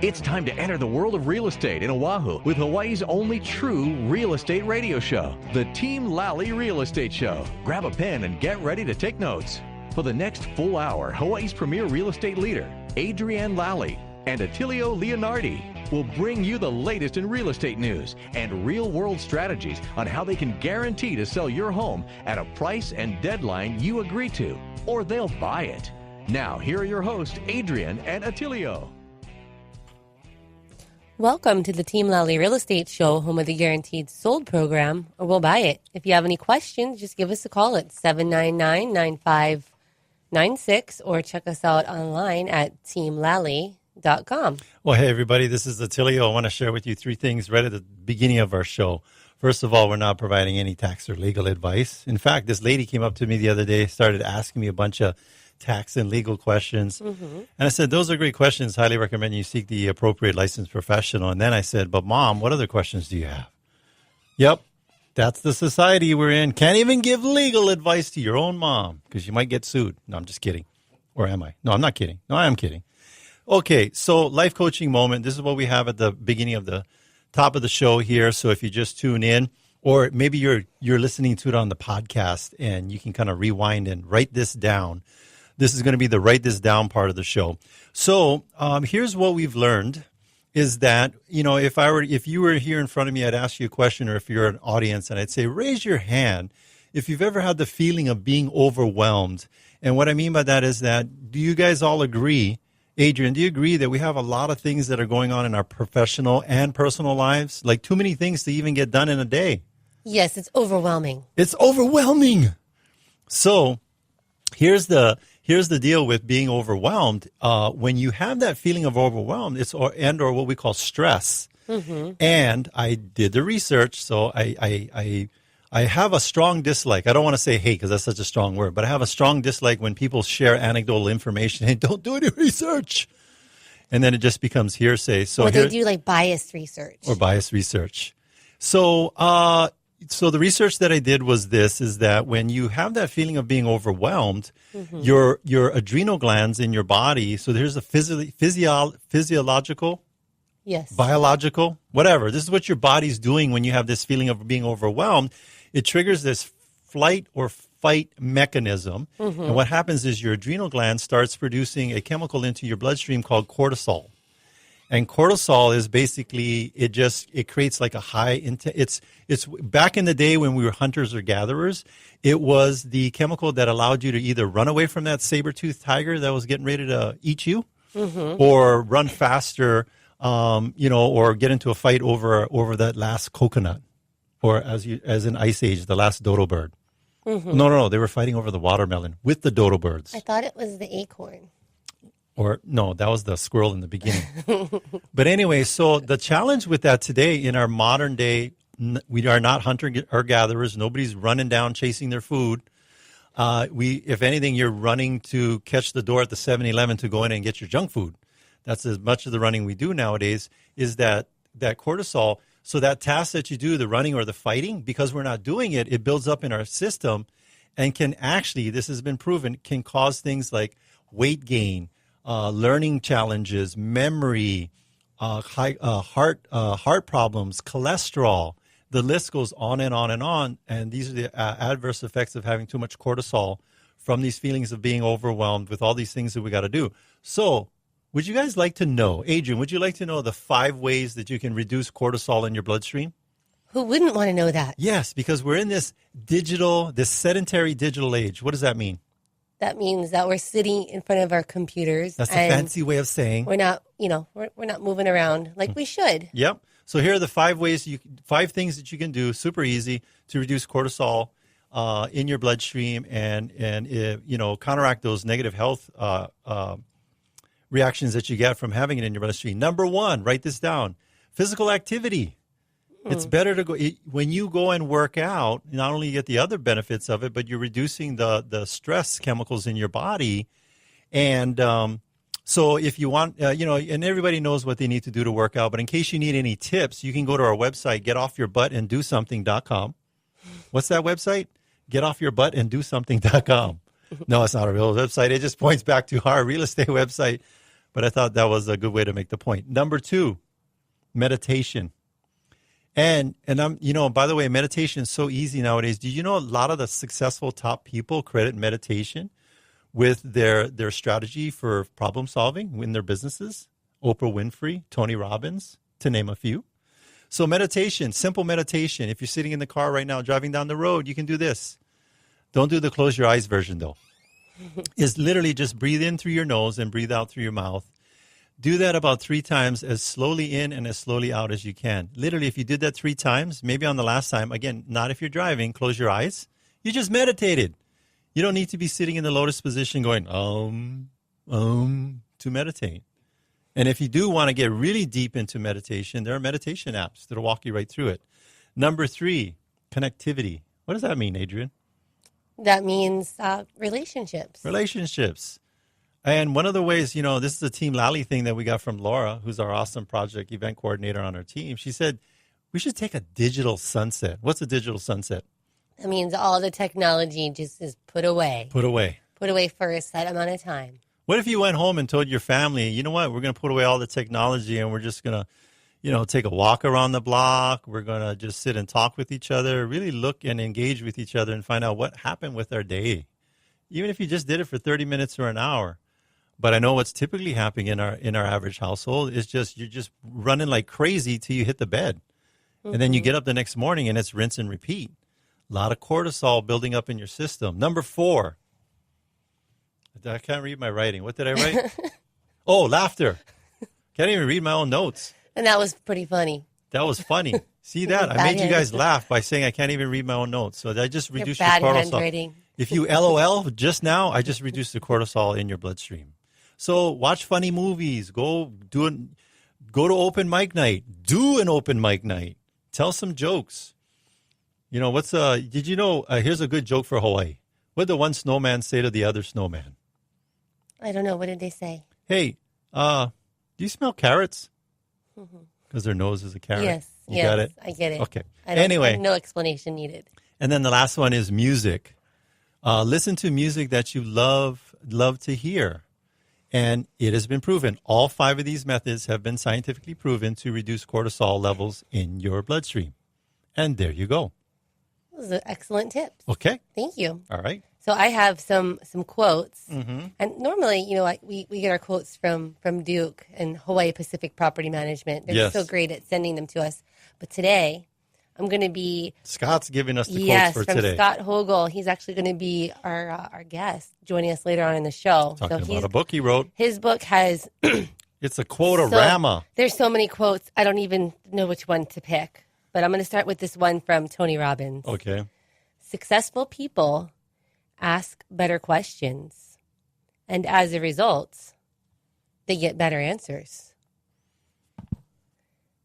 It's time to enter the world of real estate in Oahu with Hawaii's only true real estate radio show, the Team Lally Real Estate Show. Grab a pen and get ready to take notes. For the next full hour, Hawaii's premier real estate leader, Adrienne Lally, and Attilio Leonardi will bring you the latest in real estate news and real-world strategies on how they can guarantee to sell your home at a price and deadline you agree to, or they'll buy it. Now, here are your hosts, Adrienne and Attilio. Welcome to the Team Lally Real Estate Show, home of the Guaranteed Sold program, or we'll buy it. If you have any questions, just give us a call at 799-9596 or check us out online at teamlally.com. Well, hey, everybody, this is Attilio. I want to share with you three things right at the beginning of our show. First of all, we're not providing any tax or legal advice. In fact, this lady came up to me the other day, started asking me a bunch of tax and legal questions. And I said, those are great questions. Highly recommend you seek the appropriate licensed professional. And then I said, but Mom, what other questions do you have? Yep, that's the society we're in. Can't even give legal advice to your own mom because you might get sued. No, I'm just kidding. Or am I? No, I'm not kidding. No, I am kidding. Okay, so life coaching moment. This is what we have at the beginning of the top of the show here. So if you just tune in, or maybe you're listening to it on the podcast and you can kind of rewind and write this down. This is going to be the write this down part of the show. So here's what we've learned is that, you know, if you were here in front of me, I'd ask you a question, or if you're an audience, and I'd say, raise your hand if you've ever had the feeling of being overwhelmed. And what I mean by that is that, do you guys all agree, Adrienne, do you agree that we have a lot of things that are going on in our professional and personal lives? Like too many things to even get done in a day. Yes, it's overwhelming. It's overwhelming. So here's the deal with being overwhelmed. When you have that feeling of overwhelmed, it's or what we call stress. And I did the research, so I have a strong dislike. I don't want to say hate because that's such a strong word, but I have a strong dislike when people share anecdotal information and don't do any research. And then it just becomes hearsay. So or they do like biased research. Or biased research. So the research that I did was this, is that when you have that feeling of being overwhelmed, your adrenal glands in your body, so there's a physiological, yes, biological, whatever. This is what your body's doing when you have this feeling of being overwhelmed. It triggers this flight or fight mechanism. And what happens is your adrenal gland starts producing a chemical into your bloodstream called cortisol. And cortisol is basically, it creates like a high, it's back in the day when we were hunters or gatherers, it was the chemical that allowed you to either run away from that saber-toothed tiger that was getting ready to eat you, or run faster, or get into a fight over that last coconut, or as in Ice Age, the last dodo bird. No, they were fighting over the watermelon with the dodo birds. I thought it was the acorn. Or no, that was the squirrel in the beginning. But anyway, so the challenge with that today in our modern day, we are not hunter or gatherers. Nobody's running down chasing their food. If anything, you're running to catch the door at the 7-Eleven to go in and get your junk food. That's as much of the running we do nowadays, is that cortisol. So that task that you do, the running or the fighting, because we're not doing it, it builds up in our system and can actually, this has been proven, can cause things like weight gain, learning challenges, memory, heart problems, cholesterol. The list goes on and on and on. And these are the adverse effects of having too much cortisol from these feelings of being overwhelmed with all these things that we got to do. So would you guys like to know, Adrienne, would you like to know the 5 ways that you can reduce cortisol in your bloodstream? Who wouldn't want to know that? Yes, because we're in this sedentary digital age. What does that mean? That means that we're sitting in front of our computers. That's a fancy way of saying we're not, we're not moving around like we should. Yep. So here are the 5 things that you can do, super easy, to reduce cortisol in your bloodstream and counteract those negative health reactions that you get from having it in your bloodstream. Number 1, write this down: physical activity. It's better to go when you go and work out. Not only you get the other benefits of it, but you're reducing the stress chemicals in your body. And so if you want, and everybody knows what they need to do to work out. But in case you need any tips, you can go to our website, getoffyourbuttanddo.something.com. What's that website? Getoffyourbuttanddo something.com. No, it's not a real website. It just points back to our real estate website. but I thought that was a good way to make the point. Number 2, meditation. And I'm, by the way, meditation is so easy nowadays. Do you know a lot of the successful top people credit meditation with their strategy for problem solving in their businesses? Oprah Winfrey, Tony Robbins, to name a few. So meditation, simple meditation. If you're sitting in the car right now, driving down the road, you can do this. Don't do the close your eyes version, though. It's literally just breathe in through your nose and breathe out through your mouth. Do that about 3 times, as slowly in and as slowly out as you can. Literally, if you did that 3 times, maybe on the last time, again, not if you're driving, close your eyes. You just meditated. You don't need to be sitting in the lotus position going, to meditate. And if you do want to get really deep into meditation, there are meditation apps that'll walk you right through it. Number 3, connectivity. What does that mean, Adrian? That means relationships. Relationships. And one of the ways, this is a Team Lally thing that we got from Laura, who's our awesome project event coordinator on our team. She said, we should take a digital sunset. What's a digital sunset? That means all the technology just is put away. Put away. Put away for a set amount of time. What if you went home and told your family, you know what, we're going to put away all the technology and we're just going to, take a walk around the block. We're going to just sit and talk with each other, really look and engage with each other and find out what happened with our day. Even if you just did it for 30 minutes or an hour. But I know what's typically happening in our average household is you're just running like crazy till you hit the bed. Mm-hmm. And then you get up the next morning and it's rinse and repeat. A lot of cortisol building up in your system. Number 4. I can't read my writing. What did I write? Oh, laughter. Can't even read my own notes. And that was pretty funny. That was funny. See that? I made you guys laugh by saying I can't even read my own notes. So I just reduced your cortisol. Handwriting. If you LOL just now, I just reduced the cortisol in your bloodstream. So watch funny movies. Go to open mic night. Do an open mic night. Tell some jokes. Did you know, here's a good joke for Hawaii. What did the one snowman say to the other snowman? I don't know. What did they say? Hey, do you smell carrots? Because their nose is a carrot. Yes. You got it? I get it. Okay. Anyway. No explanation needed. And then the last one is music. Listen to music that you love to hear. And it has been proven. All 5 of these methods have been scientifically proven to reduce cortisol levels in your bloodstream. And there you go. Those are excellent tips. Okay. Thank you. All right. So I have some quotes. Mm-hmm. And normally, we get our quotes from Duke and Hawaii Pacific Property Management. They're so great at sending them to us. But today, I'm going to be... Scott's giving us the quotes for today. Yes, from Scott-Hogle. He's actually going to be our guest, joining us later on in the show. Talking about a book he wrote. His book has... It's a quote-orama. There's so many quotes, I don't even know which one to pick. But I'm going to start with this one from Tony Robbins. Okay. Successful people ask better questions. And as a result, they get better answers.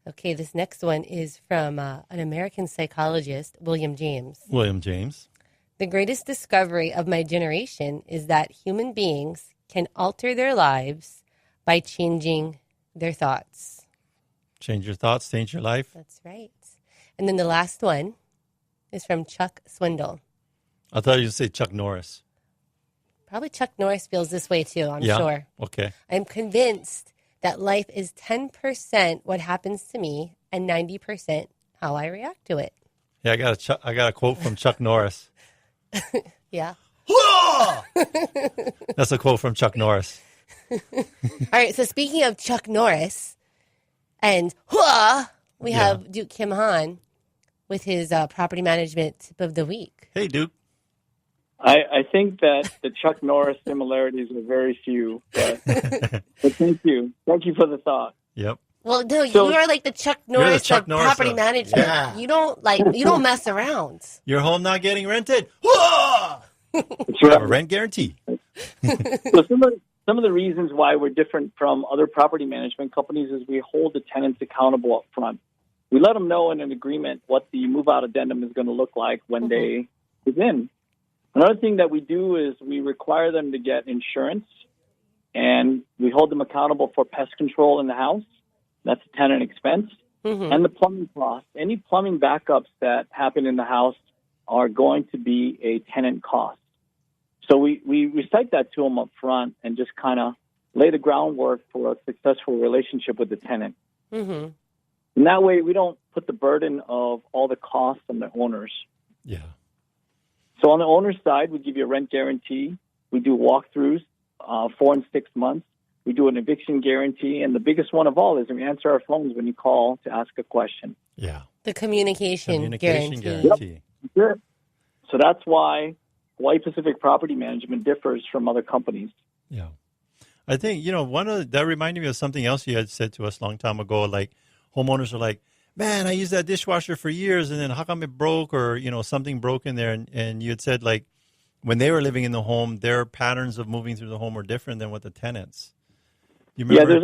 Okay, this next one is from an American psychologist, William James. William James. The greatest discovery of my generation is that human beings can alter their lives by changing their thoughts. Change your thoughts, change your life. That's right. And then the last one is from Chuck Swindoll. I thought you'd say Chuck Norris. Probably Chuck Norris feels this way too, I'm sure. Okay. I'm convinced that life is 10% what happens to me and 90% how I react to it. Yeah, I got a quote from Chuck Norris. Yeah. That's a quote from Chuck Norris. All right, so speaking of Chuck Norris and we have Duke Kim Han with his property management tip of the week. Hey, Duke. I think that the Chuck Norris similarities are very few, but thank you. Thank you for the thought. Yep. Well, no, you are like the Chuck Norris of property management. Yeah. You don't mess around. Your home not getting rented? That's right. Have a rent guarantee. So some of the reasons why we're different from other property management companies is we hold the tenants accountable up front. We let them know in an agreement what the move-out addendum is going to look like when they move in. Another thing that we do is we require them to get insurance, and we hold them accountable for pest control in the house. That's a tenant expense. Mm-hmm. And the plumbing cost. Any plumbing backups that happen in the house are going to be a tenant cost. So we recite that to them up front and just kind of lay the groundwork for a successful relationship with the tenant. Mm-hmm. And that way, we don't put the burden of all the costs on the owners. Yeah. So on the owner's side, we give you a rent guarantee. We do walkthroughs, 4 and 6 months. We do an eviction guarantee. And the biggest one of all is we answer our phones when you call to ask a question. Yeah. The communication guarantee. Yep. So that's why Hawaii Pacific Property Management differs from other companies. Yeah. I think, that reminded me of something else you had said to us a long time ago. Like, homeowners are like, man, I used that dishwasher for years, and then how come it broke, or, something broke in there? And you had said, like, when they were living in the home, their patterns of moving through the home were different than what the tenants. You remember? Yeah,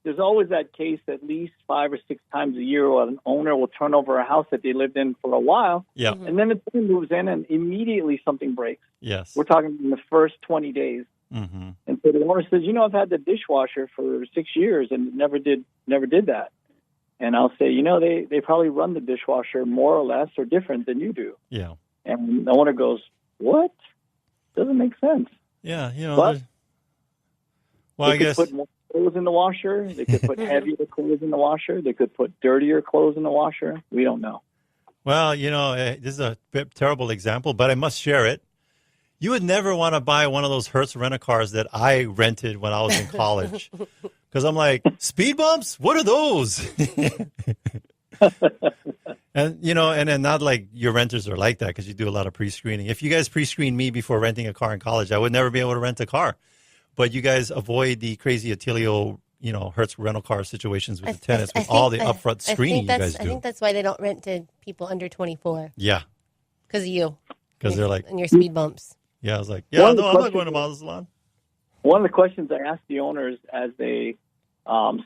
there's always that case at least 5 or 6 times a year where an owner will turn over a house that they lived in for a while. Yeah. Mm-hmm. And then the tenant moves in and immediately something breaks. Yes. We're talking in the first 20 days. Mm-hmm. And so the owner says, I've had the dishwasher for 6 years and never did that. And I'll say, they probably run the dishwasher more or less or different than you do. Yeah. And the owner goes, what? Doesn't make sense. Yeah, But I guess put more clothes in the washer. They could put heavier clothes in the washer. They could put dirtier clothes in the washer. We don't know. Well, this is a terrible example, but I must share it. You would never want to buy one of those Hertz rent-a-cars that I rented when I was in college. Because I'm like, speed bumps? What are those? And then not like your renters are like that because you do a lot of pre-screening. If you guys pre-screened me before renting a car in college, I would never be able to rent a car. But you guys avoid the crazy Attilio, Hertz rental car situations with the tenants with all the upfront screening you guys do. I think that's why they don't rent to people under 24. Yeah. Because of you. Because they're like... And your speed bumps. Yeah, I was like, I'm not going to Model Salon. One of the questions I ask the owners as they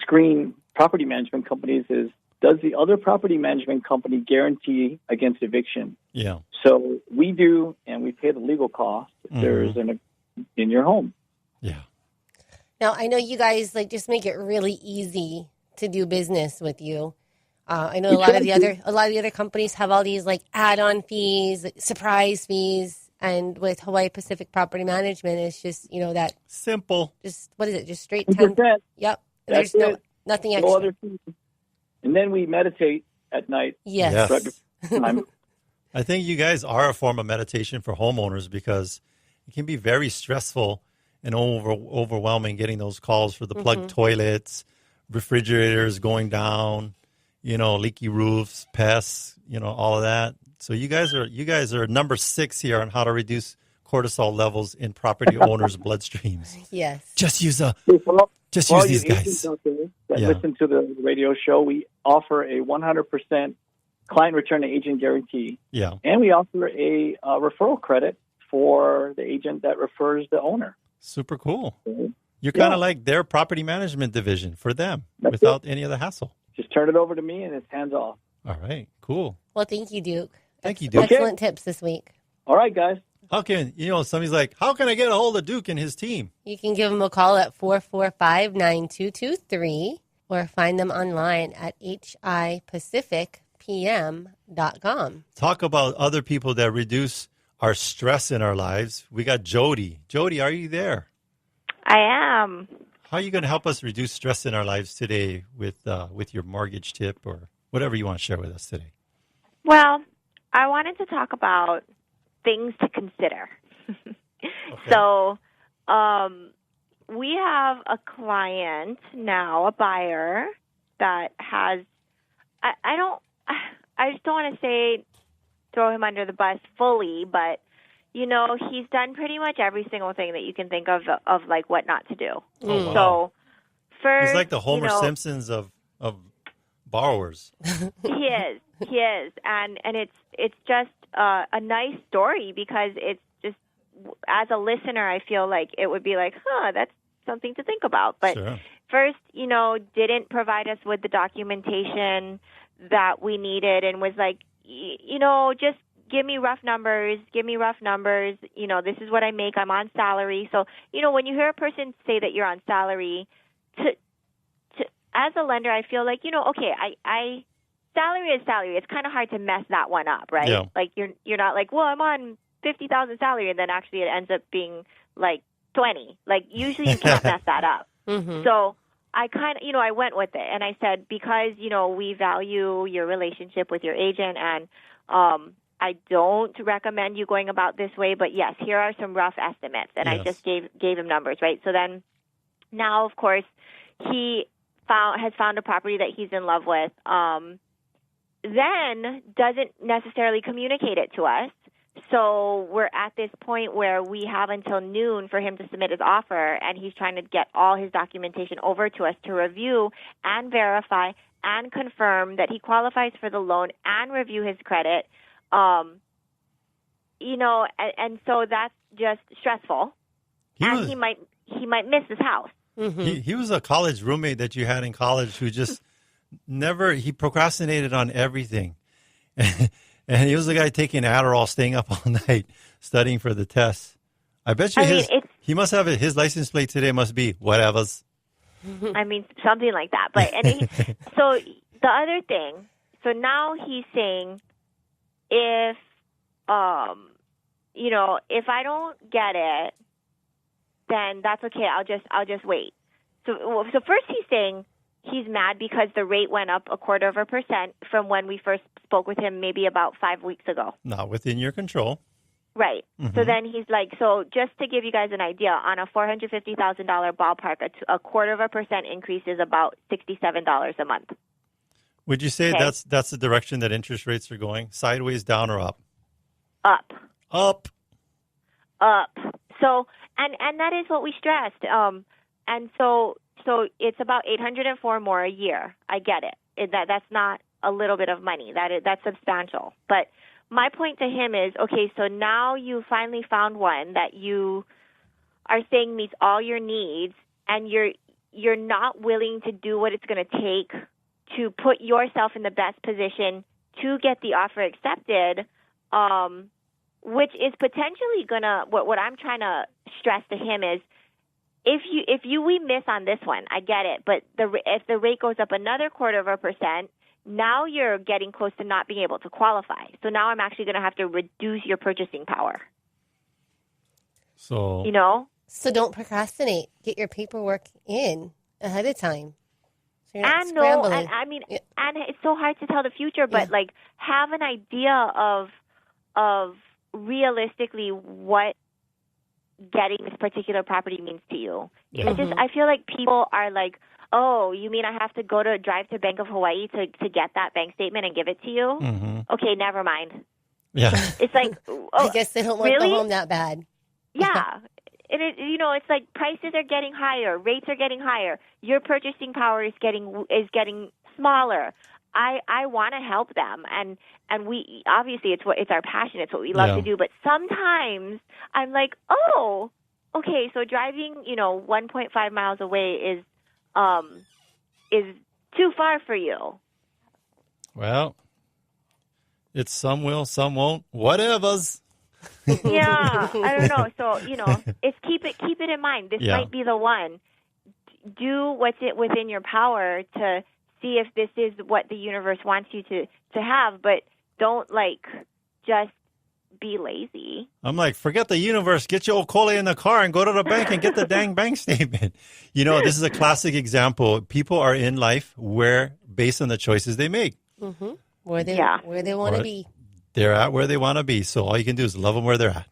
screen property management companies is, does the other property management company guarantee against eviction? Yeah. So we do, and we pay the legal cost if there's in your home. Yeah. Now, I know you guys just make it really easy to do business with you. I know a lot of the other companies have all these add-on fees, surprise fees, and with Hawaii Pacific Property Management, it's just that simple. Just what is it? Just straight 10%. Yep. There's nothing extra. No other fees. And then we meditate at night. Yes. Right before time. I think you guys are a form of meditation for homeowners because it can be very stressful and overwhelming getting those calls for the plugged toilets, refrigerators going down, leaky roofs, pests, all of that. So you guys are number 6 here on how to reduce cortisol levels in property owners' bloodstreams. Yes. Just use these guys. That listen to the radio show, we offer a 100% client return to agent guarantee. Yeah. And we offer a referral credit for the agent that refers the owner. Super cool. You're kind of like their property management division for them without any of the hassle. Just turn it over to me and it's hands off. All right. Cool. Well, thank you, Duke. Thank you, Duke. Excellent tips this week. All right, guys. How can, somebody's like, how can I get a hold of Duke and his team? You can give them a call at 445-9223 or find them online at hipacificpm.com. Talk about other people that reduce our stress in our lives. We got Jody. Jody, are you there? I am. How are you going to help us reduce stress in our lives today with your mortgage tip or whatever you want to share with us today? Well, I wanted to talk about things to consider. Okay. So we have a client now, a buyer, that has, I just don't want to say throw him under the bus fully, but, he's done pretty much every single thing that you can think of what not to do. Oh, wow. So first, he's like the Homer Simpsons of borrowers. He is. And it's just a nice story because it's just, as a listener, I feel like it would be like, that's something to think about. But sure. First, didn't provide us with the documentation that we needed and was like, just give me rough numbers. This is what I make. I'm on salary. So, when you hear a person say that you're on salary, as a lender, I feel like, okay, I salary is salary. It's kind of hard to mess that one up, right? Yeah. Like you're not like, well, I'm on $50,000 salary, and then actually it ends up being like 20. Like, usually you can't mess that up. Mm-hmm. So I kind of, I went with it. And I said, because, we value your relationship with your agent, and I don't recommend you going about this way, but yes, here are some rough estimates. And I just gave him numbers, right? So then now, of course, he has found a property that he's in love with, then doesn't necessarily communicate it to us. So we're at this point where we have until noon for him to submit his offer, and he's trying to get all his documentation over to us to review and verify and confirm that he qualifies for the loan and review his credit. And so that's just stressful. He might miss his house. Mm-hmm. He was a college roommate that you had in college who just he procrastinated on everything. And he was the guy taking Adderall, staying up all night, studying for the test. I bet you he must have his license plate today must be whatever's. I mean, something like that. But so the other thing, so now he's saying, if I don't get it, then that's okay. I'll just wait. So first he's saying he's mad because the rate went up 0.25% from when we first spoke with him, maybe about 5 weeks ago. Not within your control. Right. Mm-hmm. So then he's like, so just to give you guys an idea, on a $450,000 ballpark, a 0.25% increase is about $67 a month. Would you say that's the direction that interest rates are going? Sideways, down, or up? Up. Up. Up. So, and that is what we stressed. And so it's about $804 more a year. I get it. That's not a little bit of money. That's substantial. But my point to him is, okay, so now you finally found one that you are saying meets all your needs, and you're not willing to do what it's going to take to put yourself in the best position to get the offer accepted, which is potentially gonna. What I'm trying to stress to him is, if we miss on this one, I get it, but if the rate goes up another 0.25%, now you're getting close to not being able to qualify. So now I'm actually going to have to reduce your purchasing power. So So don't procrastinate. Get your paperwork in ahead of time. So you're not scrambling. And it's so hard to tell the future, but have an idea of realistically what getting this particular property means to you. Mm-hmm. I feel like people are like, oh, you mean I have to drive to Bank of Hawaii to get that bank statement and give it to you? Mm-hmm. Okay, never mind. Yeah. It's like, I guess they don't want the home that bad. Yeah. And it's like prices are getting higher, rates are getting higher. Your purchasing power is getting smaller. I want to help them, and we obviously it's our passion, it's what we love to do. But sometimes I'm like, oh, okay, so driving 1.5 miles away is too far for you. Well, it's some will, some won't. Whatever's. Yeah, I don't know. So it's keep it in mind. This might be the one. Do what's within your power to see if this is what the universe wants you to have, but don't just be lazy. I'm like, forget the universe. Get your okole in the car and go to the bank and get the dang bank statement. This is a classic example. People are in life based on the choices they make. Mm-hmm. Where they want to be. They're at where they want to be. So all you can do is love them where they're at.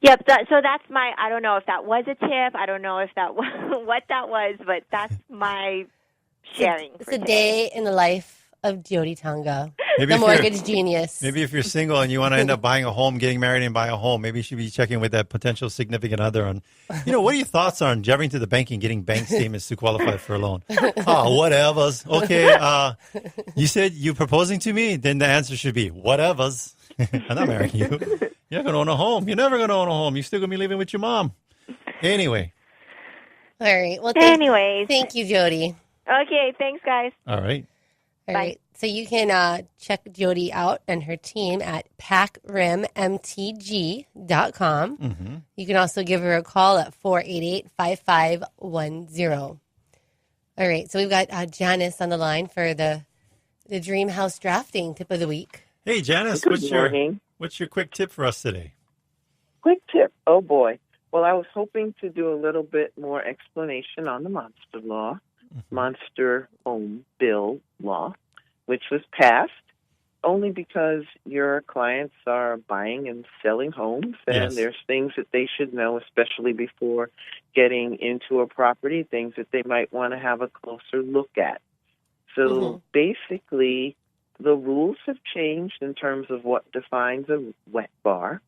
Yep. So that's I don't know if that was a tip. I don't know if that what that was, but that's my sharing. It's a day in the life of Jody Tonga, the mortgage genius. Maybe if you're single and you want to end up buying a home, getting married and buy a home, maybe you should be checking with that potential significant other on, what are your thoughts on driving to the bank and getting bank statements to qualify for a loan? Oh, whatever's. Okay, you said you're proposing to me? Then the answer should be, whatever's. I'm not marrying you. You're not going to own a home. You're never going to own a home. You're still going to be living with your mom. Anyway. All right. Well, thank you, Jody. Okay, thanks, guys. All right. All right. So you can check Jody out and her team at PacRimMTG.com. Mm-hmm. You can also give her a call at 488-5510. All right. So we've got Janice on the line for the Dream House drafting tip of the week. Hey, Janice, what's your quick tip for us today? Quick tip. Oh, boy. Well, I was hoping to do a little bit more explanation on the monster law, monster home bill law, which was passed only because your clients are buying and selling homes, and there's things that they should know, especially before getting into a property, things that they might want to have a closer look at. So basically, the rules have changed in terms of what defines a wet bar,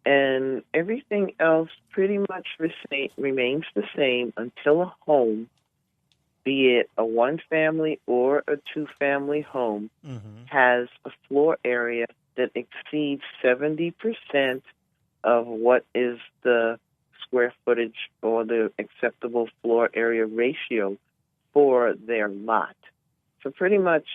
and everything else pretty much remains the same until a home, be it a one-family or a two-family home, has a floor area that exceeds 70% of what is the square footage or the acceptable floor area ratio for their lot. So pretty much,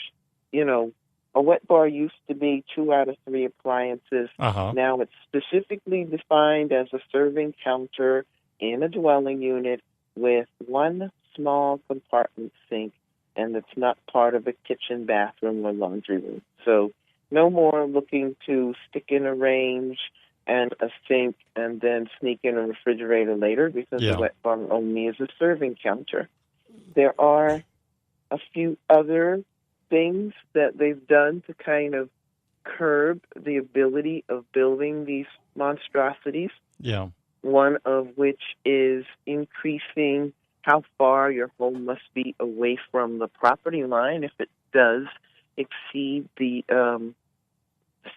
you know, a wet bar used to be 2 out of 3 appliances. Now it's specifically defined as a serving counter in a dwelling unit with one small compartment sink, and it's not part of a kitchen, bathroom, or laundry room. So no more looking to stick in a range and a sink and then sneak in a refrigerator later, because the wet bar only is a serving counter. There are a few other things that they've done to kind of curb the ability of building these monstrosities. One of which is increasing how far your home must be away from the property line if it does exceed the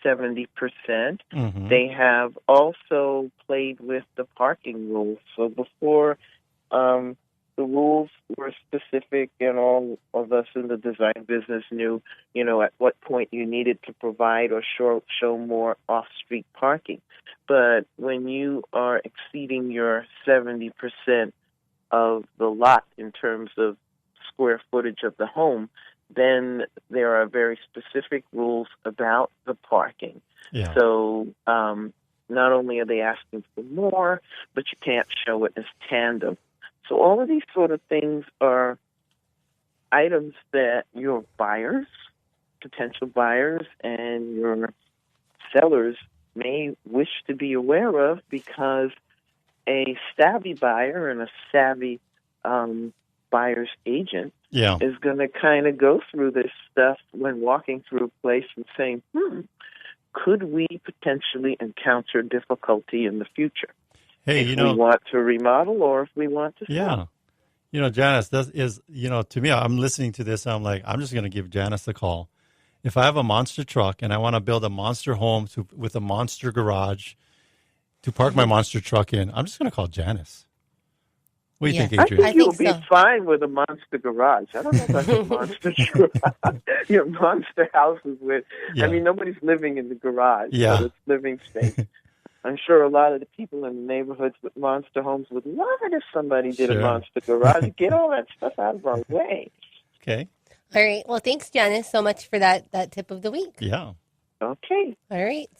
70%. They have also played with the parking rules. So before, the rules were specific, and all of us in the design business knew, you know, at what point you needed to provide or show more off-street parking. But when you are exceeding your 70% of the lot in terms of square footage of the home, then there are very specific rules about the parking. So not only are they asking for more, but you can't show it as tandem. So all of these sort of things are items that your buyers, potential buyers, and your sellers may wish to be aware of, because a savvy buyer and a savvy buyer's agent is going to kind of go through this stuff when walking through a place and saying, could we potentially encounter difficulty in the future? If we want to remodel or if we want to sell. You know, Janice, to me, I'm listening to this, I'm like, I'm just going to give Janice a call. If I have a monster truck and I want to build a monster home with a monster garage to park my monster truck in, I'm just going to call Janice. What do you think, Adrian? I think you'll be fine with a monster garage. I don't know about your monster garage. Your monster houses with, I mean, nobody's living in the garage. So it's living space. I'm sure a lot of the people in the neighborhoods with monster homes would love it if somebody did a monster garage. Get all that stuff out of our way. Okay. All right. Well, thanks, Janice, so much for that tip of the week. Yeah. Okay. All right.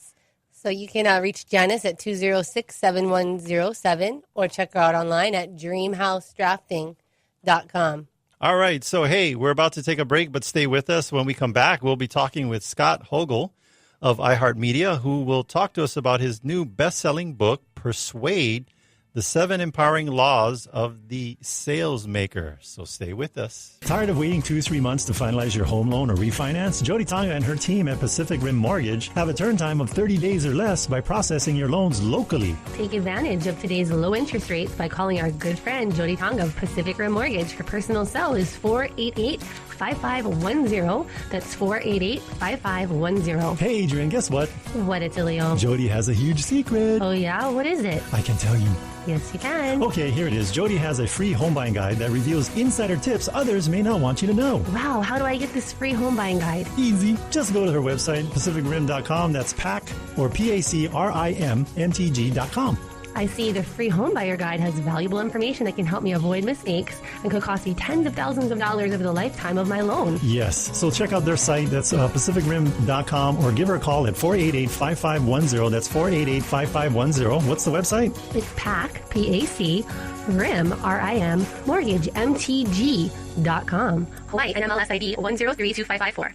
So you can reach Janice at 206-7107 or check her out online at dreamhousedrafting.com. All right. So, hey, we're about to take a break, but stay with us. When we come back, we'll be talking with Scott-Hogle of iHeart Media, who will talk to us about his new best-selling book, Persuade, The 7 Empowering Laws of the Salesmaker. So stay with us. Tired of waiting 2-3 months to finalize your home loan or refinance? Jody Tonga and her team at Pacific Rim Mortgage have a turn time of 30 days or less by processing your loans locally. Take advantage of today's low interest rates by calling our good friend Jody Tonga of Pacific Rim Mortgage. Her personal cell is 488-5510. That's 488-5510. Hey, Adrian, guess what? What, Attilio? Jody has a huge secret. Oh, yeah? What is it? I can tell you. Yes, you can. Okay, here it is. Jody has a free home buying guide that reveals insider tips others may not want you to know. Wow, how do I get this free home buying guide? Easy. Just go to her website, pacificrim.com. That's PAC or PACRIMNTG.com. I see the free home buyer guide has valuable information that can help me avoid mistakes and could cost me tens of thousands of dollars over the lifetime of my loan. Yes. So check out their site. That's pacificrim.com, or give her a call at 488-5510. That's 488-5510. What's the website? It's PAC, P-A-C, RIM, R-I-M, Mortgage, MTG.com. Hawaii, NMLS ID 1032554.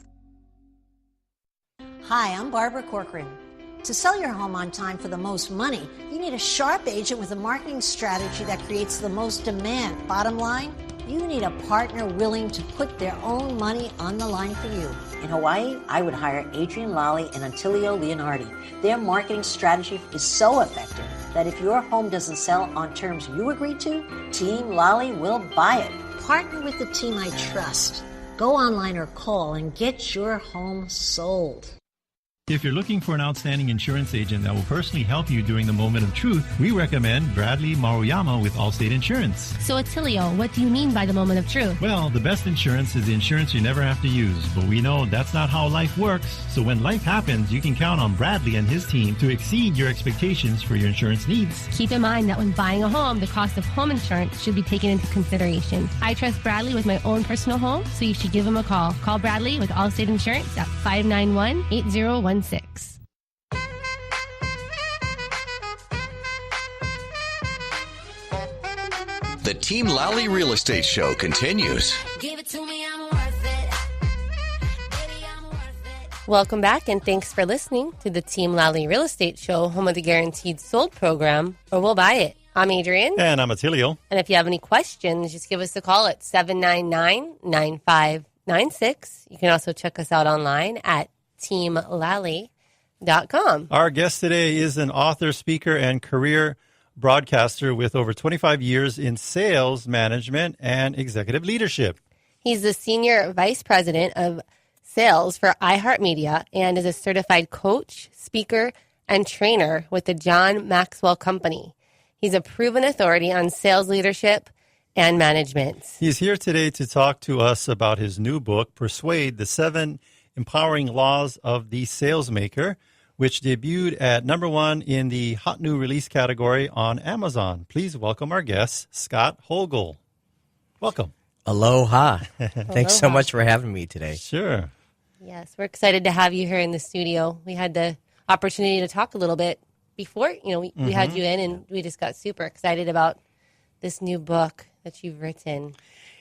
Hi, I'm Barbara Corcoran. To sell your home on time for the most money, you need a sharp agent with a marketing strategy that creates the most demand. Bottom line, you need a partner willing to put their own money on the line for you. In Hawaii, I would hire Adrian Lally and Antilio Leonardi. Their marketing strategy is so effective that if your home doesn't sell on terms you agreed to, Team Lally will buy it. Partner with the team I trust. Go online or call and get your home sold. If you're looking for an outstanding insurance agent that will personally help you during the moment of truth, we recommend Bradley Maruyama with Allstate Insurance. So, Attilio, what do you mean by the moment of truth? Well, the best insurance is the insurance you never have to use, but we know that's not how life works. So when life happens, you can count on Bradley and his team to exceed your expectations for your insurance needs. Keep in mind that when buying a home, the cost of home insurance should be taken into consideration. I trust Bradley with my own personal home, so you should give him a call. Call Bradley with Allstate Insurance at 591-8016. The Team Lally Real Estate Show continues. Give it to me, I'm worth it. Baby, I'm worth it. Welcome back, and thanks for listening to the Team Lally Real Estate Show, home of the Guaranteed Sold program, or We'll Buy It. I'm Adrian. And I'm Attilio. And if you have any questions, just give us a call at 799-9596. You can also check us out online at teamlally.com. Our guest today is an author, speaker, and career broadcaster with over 25 years in sales management and executive leadership. He's the Senior Vice President of Sales for iHeart Media and is a certified coach, speaker, and trainer with the John Maxwell Company. He's a proven authority on sales leadership and management. He's here today to talk to us about his new book, Persuade, the 7 Empowering Laws of the Salesmaker, which debuted at #1 in the hot new release category on Amazon. Please welcome our guest, Scott-Hogle. Welcome. Aloha. Thanks so much for having me today. Sure. Yes, we're excited to have you here in the studio. We had the opportunity to talk a little bit before, we had you in, and we just got super excited about this new book that you've written.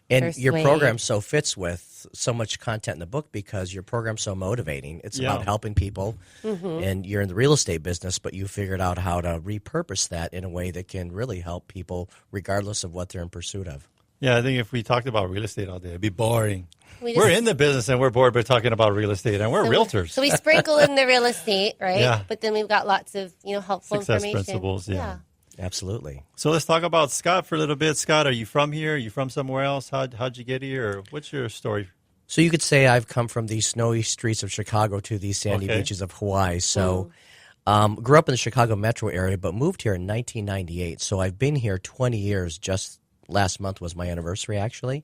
And Persuade. your program so fits with so much content in the book because your program's so motivating. It's about helping people, and you're in the real estate business, but you figured out how to repurpose that in a way that can really help people regardless of what they're in pursuit of. Yeah, I think if we talked about real estate all day, it'd be boring. We're in the business and we're bored by talking about real estate, and we're realtors. So we sprinkle in the real estate, right? Yeah. But then we've got lots of helpful Success information. principles, yeah. Absolutely. So let's talk about Scott for a little bit. Scott, are you from here? Are you from somewhere else? How'd you get here? Or what's your story? So you could say I've come from the snowy streets of Chicago to the sandy beaches of Hawaii. So grew up in the Chicago metro area, but moved here in 1998. So I've been here 20 years. Just last month was my anniversary, actually.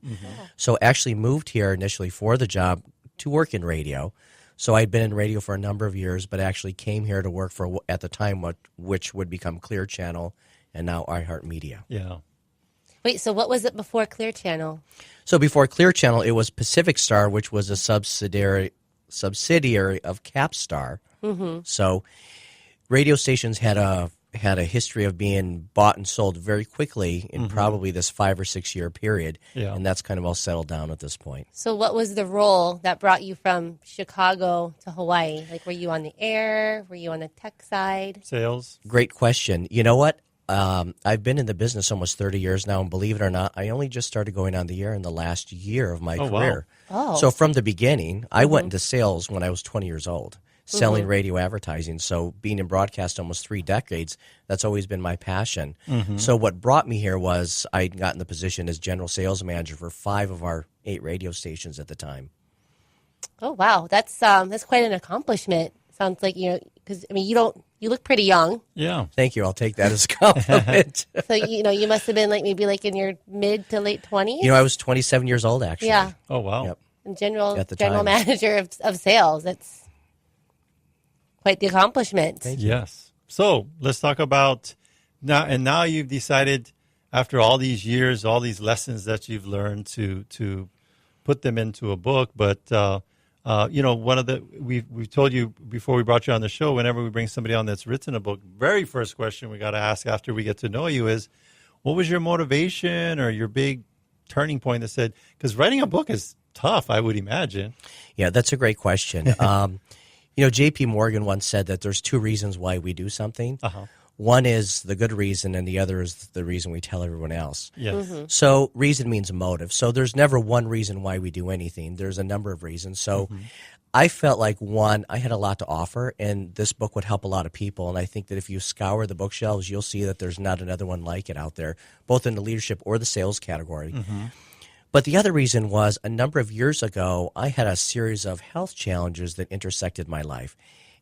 So actually moved here initially for the job to work in radio. So I'd been in radio for a number of years, but actually came here to work for, at the time, which would become Clear Channel and now iHeart Media. Yeah. Wait, so what was it before Clear Channel? So before Clear Channel, it was Pacific Star, which was a subsidiary of Capstar. So radio stations had a history of being bought and sold very quickly in probably this 5 or 6 year period, and that's kind of all settled down at this point. So what was the role that brought you from Chicago to Hawaii? Like, were you on the air? Were you on the tech side? Sales? Great question. You know what? I've been in the business almost 30 years now, and believe it or not, I only just started going on the air in the last year of my career. Wow. So from the beginning, I went into sales when I was 20 years old, selling radio advertising. So being in broadcast almost 3 decades, that's always been my passion. So what brought me here was I'd gotten the position as general sales manager for 5 of our 8 radio stations at the time. Oh, wow. That's quite an accomplishment. Sounds like, because, you look pretty young. Yeah. Thank you. I'll take that as a compliment. So, you must have been maybe in your mid to late 20s? I was 27 years old, actually. Yeah. Oh, wow. Yep. And general time. manager of sales. That's quite the accomplishment. Yes. So let's talk about now. And now you've decided, after all these years, all these lessons that you've learned, to put them into a book. But one of the we've told you before we brought you on the show, whenever we bring somebody on that's written a book, very first question we got to ask after we get to know you is, what was your motivation or your big turning point that said, because writing a book is tough, I would imagine. Yeah, that's a great question. J.P. Morgan once said that there's two reasons why we do something. One is the good reason, and the other is the reason we tell everyone else. Yes. So reason means a motive. So there's never one reason why we do anything. There's a number of reasons. So I felt like, one, I had a lot to offer, and this book would help a lot of people. And I think that if you scour the bookshelves, you'll see that there's not another one like it out there, both in the leadership or the sales category. But the other reason was a number of years ago, I had a series of health challenges that intersected my life.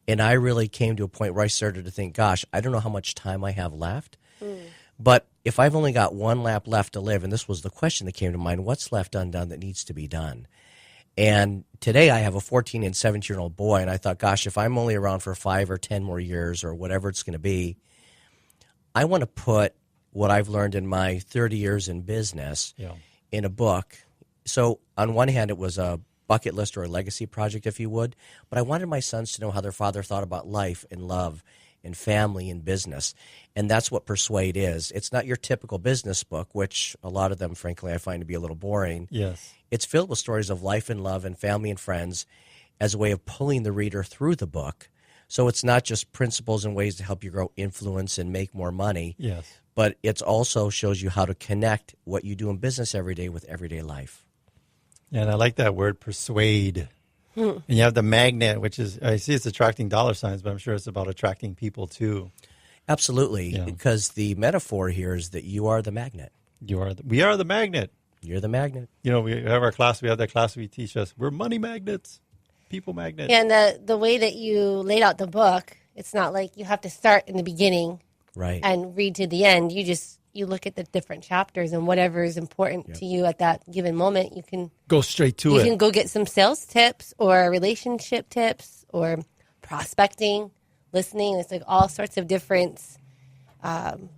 And I really came to a point where I started to think, gosh, I don't know how much time I have left. But if I've only got one lap left to live, and this was the question that came to mind, what's left undone that needs to be done? And today I have a 14 and 17-year-old boy, and I thought, gosh, if I'm only around for 5 or 10 more years or whatever it's going to be, I want to put what I've learned in my 30 years in business in a book. So on one hand, it was a bucket list or a legacy project, if you would, but I wanted my sons to know how their father thought about life and love and family and business. And that's what Persuade is. It's not your typical business book, which a lot of them, frankly, I find to be a little boring. Yes. It's filled with stories of life and love and family and friends as a way of pulling the reader through the book. So it's not just principles and ways to help you grow influence and make more money. Yes. But it also shows you how to connect what you do in business every day with everyday life. Yeah, and I like that word, persuade. And you have the magnet, which is, I see it's attracting dollar signs, but I'm sure it's about attracting people too. Absolutely, because the metaphor here is that you are the magnet. We are the magnet. You're the magnet. We have our class, we have that class we teach us. We're money magnets, people magnets. Yeah, and the way that you laid out the book, it's not like you have to start in the beginning and read to the end. You look at the different chapters, and whatever is important to you at that given moment, you can go straight to it. You can go get some sales tips or relationship tips or prospecting, listening. It's like all sorts of different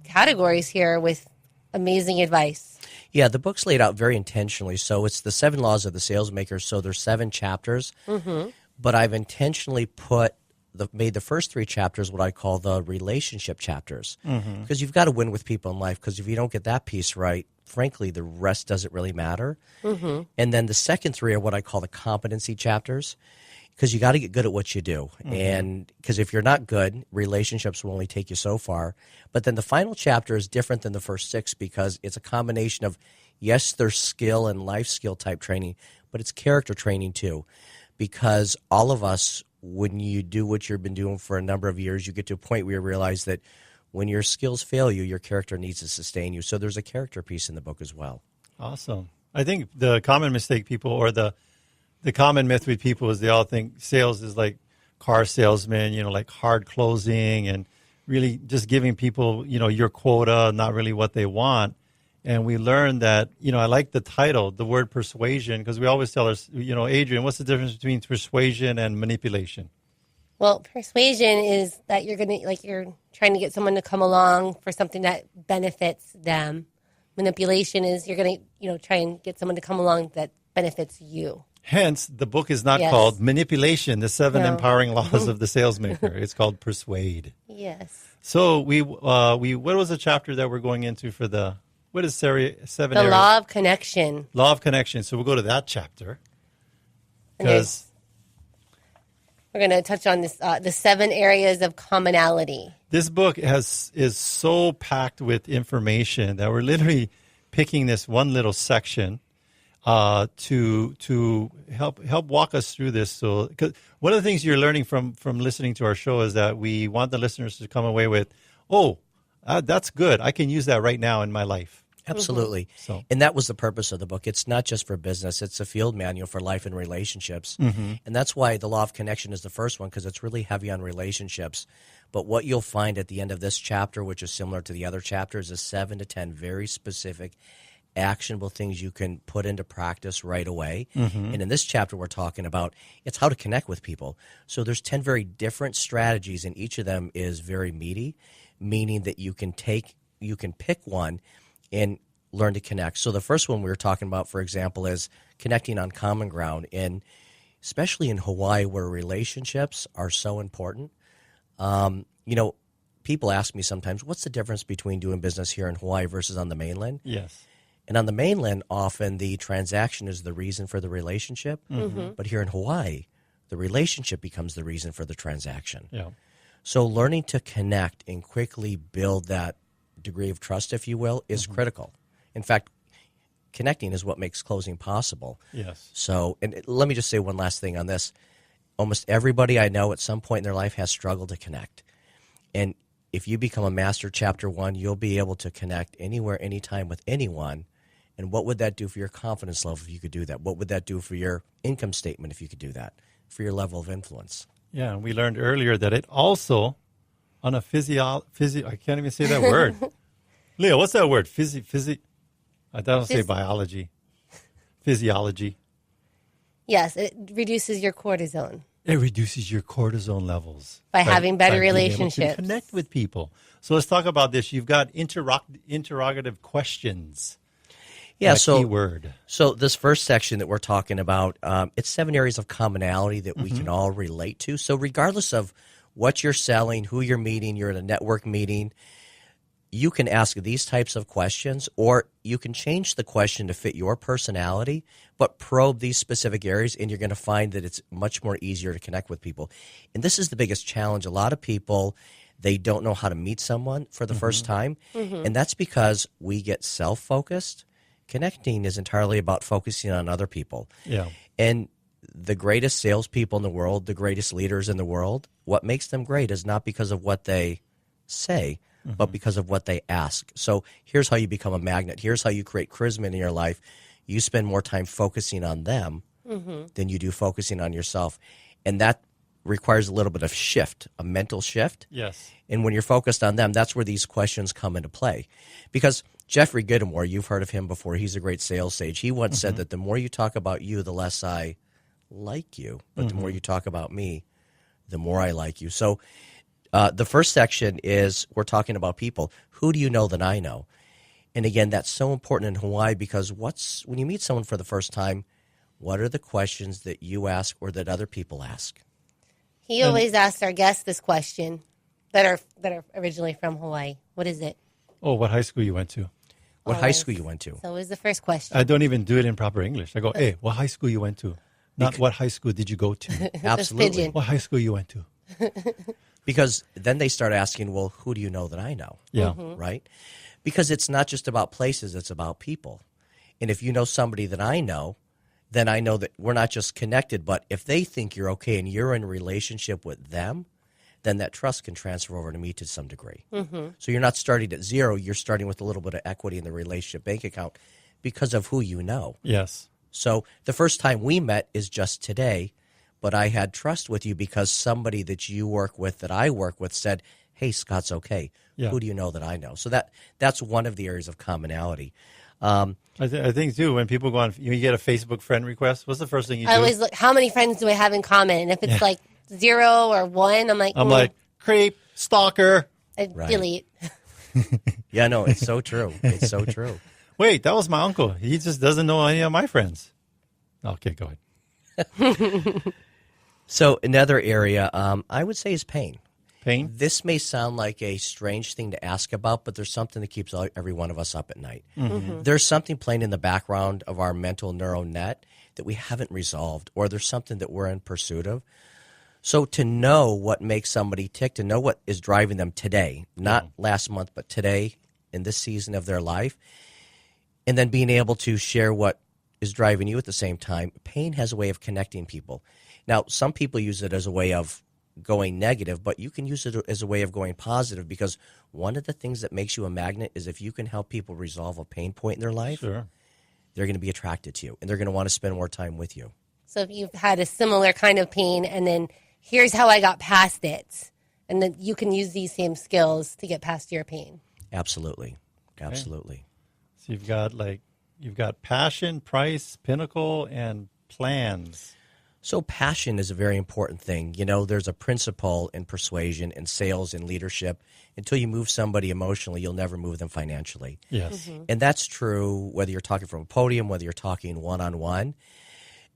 categories here with amazing advice. Yeah, the book's laid out very intentionally. So it's the 7 laws of the salesmaker. So there's 7 chapters, but I've intentionally made the first 3 chapters what I call the relationship chapters, because you've got to win with people in life, because if you don't get that piece right, frankly, the rest doesn't really matter. And then the second 3 are what I call the competency chapters, because you got to get good at what you do. And because if you're not good, relationships will only take you so far. But then the final chapter is different than the first 6, because it's a combination of, yes, there's skill and life skill type training, but it's character training too, because all of us, when you do what you've been doing for a number of years, you get to a point where you realize that when your skills fail you, your character needs to sustain you. So there's a character piece in the book as well. Awesome. I think the common mistake people, or the common myth with people, is they all think sales is like car salesman, like hard closing and really just giving people, your quota, not really what they want. And we learned that, I like the title, the word persuasion, because we always tell us, Adrian, what's the difference between persuasion and manipulation? Well, persuasion is that you're trying to get someone to come along for something that benefits them. Manipulation is you're going to, try and get someone to come along that benefits you. Hence, the book is not called Manipulation, the 7 Empowering Laws of the Salesmaker. It's called Persuade. Yes. So what was the chapter that we're going into for what is 7 The Law of Connection. Law of Connection. So we'll go to that chapter. Because we're going to touch on this, the 7 areas of commonality. This book is so packed with information that we're literally picking this one little section to help walk us through this. So, because one of the things you're learning from listening to our show is that we want the listeners to come away with, that's good. I can use that right now in my life. Absolutely. So, and that was the purpose of the book. It's not just for business. It's a field manual for life and relationships. And that's why the Law of Connection is the first one, because it's really heavy on relationships. But what you'll find at the end of this chapter, which is similar to the other chapters, is 7 to 10 very specific, actionable things you can put into practice right away. And in this chapter, we're talking about it's how to connect with people. So there's 10 very different strategies, and each of them is very meaty, meaning that you can pick one and learn to connect. So the first one we were talking about, for example, is connecting on common ground. And especially in Hawaii, where relationships are so important, people ask me sometimes, what's the difference between doing business here in Hawaii versus on the mainland? Yes. And on the mainland, often the transaction is the reason for the relationship. But here in Hawaii, the relationship becomes the reason for the transaction. Yeah. So learning to connect and quickly build that degree of trust, if you will, is critical. In fact, connecting is what makes closing possible. Yes. So, and let me just say one last thing on this. Almost everybody I know at some point in their life has struggled to connect. And if you become a master chapter 1, you'll be able to connect anywhere, anytime with anyone. And what would that do for your confidence level if you could do that? What would that do for your income statement if you could do that? For your level of influence? Yeah, and we learned earlier that it also, on a I can't even say that word. Leo, what's that word? I don't say biology. Physiology. Yes, it reduces your cortisone. It reduces your cortisone levels. By having better relationships. Being able to connect with people. So let's talk about this. You've got interrogative questions. Yeah, keyword. So this first section that we're talking about, it's 7 areas of commonality that we can all relate to. So regardless of what you're selling, who you're meeting, you're at a network meeting, you can ask these types of questions, or you can change the question to fit your personality, but probe these specific areas, and you're going to find that it's much more easier to connect with people. And this is the biggest challenge. A lot of people, they don't know how to meet someone for the first time, and that's because we get self-focused. Connecting is entirely about focusing on other people. Yeah. And the greatest salespeople in the world, the greatest leaders in the world, what makes them great is not because of what they say, but because of what they ask. So here's how you become a magnet. Here's how you create charisma in your life. You spend more time focusing on them than you do focusing on yourself. And that requires a little bit of shift, a mental shift. Yes. And when you're focused on them, that's where these questions come into play. Because Jeffrey Goodmore, you've heard of him before. He's a great sales sage. He once said that the more you talk about you, the less I like you. But the more you talk about me, the more I like you. So the first section is we're talking about people. Who do you know that I know? And again, that's so important in Hawaii because when you meet someone for the first time, what are the questions that you ask or that other people ask? He always asks our guests this question that are originally from Hawaii. What is it? Oh, what high school you went to? What high school you went to? So it was the first question. I don't even do it in proper English. I go, hey, what high school you went to? Not what high school did you go to? Absolutely. What high school you went to? Because then they start asking, well, who do you know that I know? Yeah. Right? Because it's not just about places, it's about people. And if you know somebody that I know, then I know that we're not just connected, but if they think you're okay and you're in a relationship with them, then that trust can transfer over to me to some degree. So you're not starting at zero, you're starting with a little bit of equity in the relationship bank account because of who you know. Yes. So the first time we met is just today, but I had trust with you because somebody that you work with, that I work with, said, hey, Scott's okay. Yeah. Who do you know that I know? So that's one of the areas of commonality. I think, too, when people go on, you get a Facebook friend request, what's the first thing you do? I always look, how many friends do I have in common? And if it's like 0 or 1, I'm like, creep, stalker. Delete. Yeah, no, it's so true. It's so true. Wait, that was my uncle. He just doesn't know any of my friends. Okay, go ahead. So another area I would say is pain. Pain? This may sound like a strange thing to ask about, but there's something that keeps every one of us up at night. There's something playing in the background of our mental neural net that we haven't resolved, or there's something that we're in pursuit of. So to know what makes somebody tick, to know what is driving them today, not last month, but today in this season of their life, and then being able to share what is driving you at the same time, pain has a way of connecting people. Now, some people use it as a way of going negative, but you can use it as a way of going positive because one of the things that makes you a magnet is if you can help people resolve a pain point in their life, they're going to be attracted to you, and they're going to want to spend more time with you. So if you've had a similar kind of pain, and then here's how I got past it, and then you can use these same skills to get past your pain. Absolutely. Absolutely. Okay. So you've got passion, price, pinnacle, and plans. So passion is a very important thing. You know, there's a principle in persuasion, in sales, in leadership. Until you move somebody emotionally, you'll never move them financially. Yes. And that's true whether you're talking from a podium, whether you're talking one-on-one.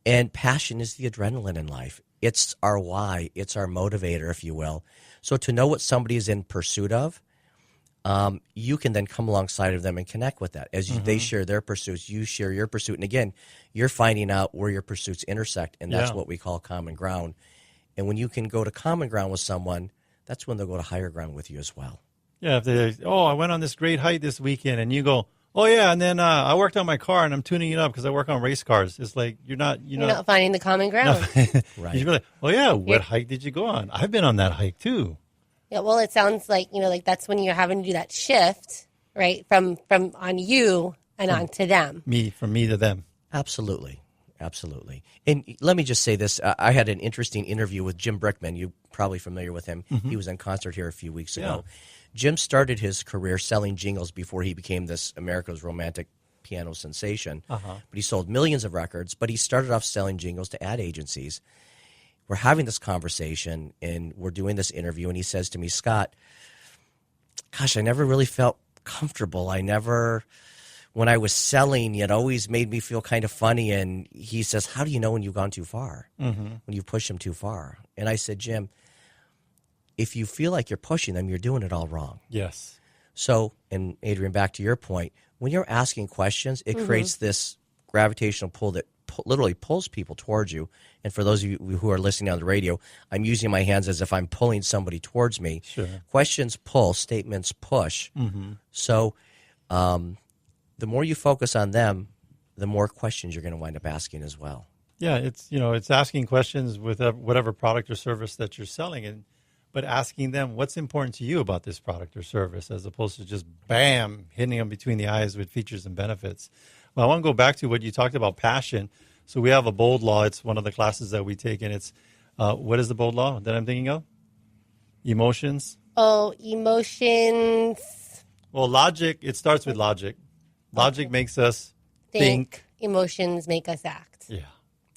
And passion is the adrenaline in life. It's our why. It's our motivator, if you will. So to know what somebody is in pursuit of, you can then come alongside of them and connect with that. As they share their pursuits, you share your pursuit. And again, you're finding out where your pursuits intersect, and that's what we call common ground. And when you can go to common ground with someone, that's when they'll go to higher ground with you as well. Yeah, if they, I went on this great hike this weekend, and you go, oh, yeah, and then I worked on my car, and I'm tuning it up because I work on race cars. It's like you're not finding the common ground. Right. You're like, oh, yeah, what hike did you go on? I've been on that hike, too. Yeah, well, it sounds like, like that's when you're having to do that shift, right, from on you and on to them. From me to them. Absolutely. And let me just say this. I had an interesting interview with Jim Brickman. You're probably familiar with him. He was on concert here a few weeks ago. Jim started his career selling jingles before he became this America's romantic piano sensation. But he sold millions of records, but he started off selling jingles to ad agencies. We're having this conversation, and we're doing this interview, and he says to me, Scott, gosh, I never really felt comfortable. When I was selling, it always made me feel kind of funny. And he says, how do you know when you've gone too far, when you push them too far? And I said, Jim, if you feel like you're pushing them, you're doing it all wrong. Yes. So, and Adrian, back to your point, when you're asking questions, it creates this gravitational pull that literally pulls people towards you. And for those of you who are listening on the radio, I'm using my hands as if I'm pulling somebody towards me. Sure. Questions pull, statements push. So the more you focus on them, the more questions you're going to wind up asking as well. Yeah, it's asking questions with whatever product or service that you're selling, but asking them what's important to you about this product or service, as opposed to just bam, hitting them between the eyes with features and benefits. Well, I want to go back to what you talked about, passion. So we have a BOLD law. It's one of the classes that we take, and it's what is the BOLD law that I'm thinking of? Emotions. Oh, emotions. Well, logic. It starts with logic. Logic makes us think. Emotions make us act. Yeah.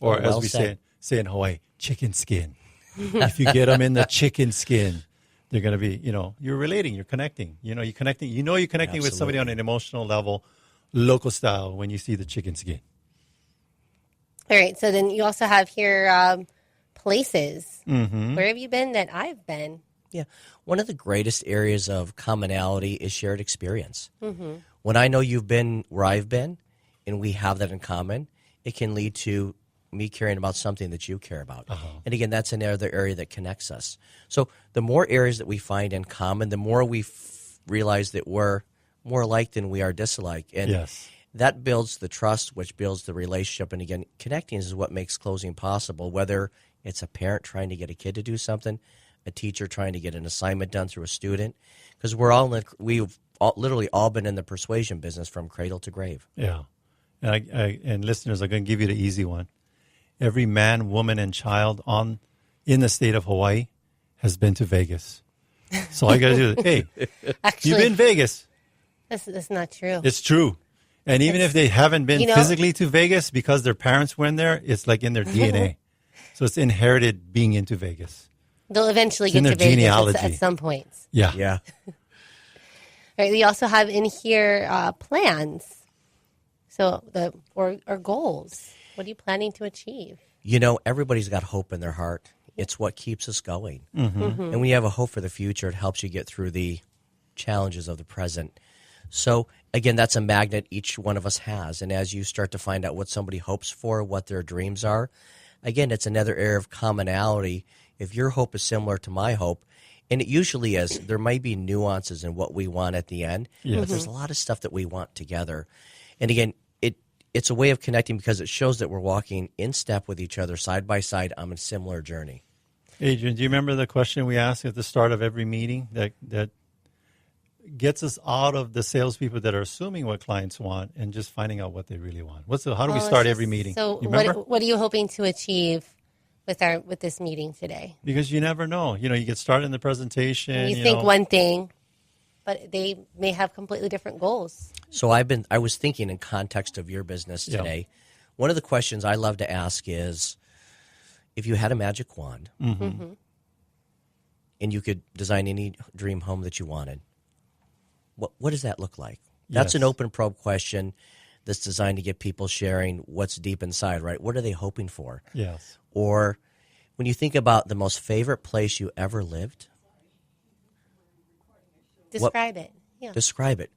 Or as we say in Hawaii, chicken skin. If you get them in the chicken skin, they're going to be, you're relating, you're connecting. You're connecting. You're connecting with somebody on an emotional level, local style, when you see the chicken skin. All right. So then you also have here places. Where have you been that I've been? Yeah. One of the greatest areas of commonality is shared experience. When I know you've been where I've been and we have that in common, it can lead to me caring about something that you care about. And again, that's another area that connects us. So the more areas that we find in common, the more we realize that we're more alike than we are disalike. And that builds the trust, which builds the relationship. And again, connecting is what makes closing possible, whether it's a parent trying to get a kid to do something, a teacher trying to get an assignment done through a student, because we've literally all been in the persuasion business from cradle to grave. Yeah. And listeners, I'm going to give you the easy one. Every man, woman, and child in the state of Hawaii has been to Vegas. So I got to do it. Hey, actually, you've been to Vegas. That's not true. It's true. And even if they haven't been physically to Vegas because their parents went there, it's like in their DNA. So it's inherited being into Vegas. They'll eventually get to Vegas at some point. Yeah. Right. We also have in here plans. So or goals. What are you planning to achieve? Everybody's got hope in their heart. It's what keeps us going. And when you have a hope for the future, it helps you get through the challenges of the present. So, again, that's a magnet each one of us has. And as you start to find out what somebody hopes for, what their dreams are, again, it's another area of commonality. If your hope is similar to my hope, and it usually is, there might be nuances in what we want at the end, but there's a lot of stuff that we want together. And again, it's a way of connecting because it shows that we're walking in step with each other, side by side, on a similar journey. Adrian, do you remember the question we ask at the start of every meeting that gets us out of the salespeople that are assuming what clients want and just finding out what they really want? How do we start every meeting? So what are you hoping to achieve with this meeting today? Because you never know. You get started in the presentation. And you think one thing, but they may have completely different goals. So I was thinking in context of your business today. One of the questions I love to ask is, if you had a magic wand and you could design any dream home that you wanted, what does that look like? That's an open probe question that's designed to get people sharing what's deep inside, right? What are they hoping for? Yes. Or when you think about the most favorite place you ever lived. Describe it. Yeah. Describe it.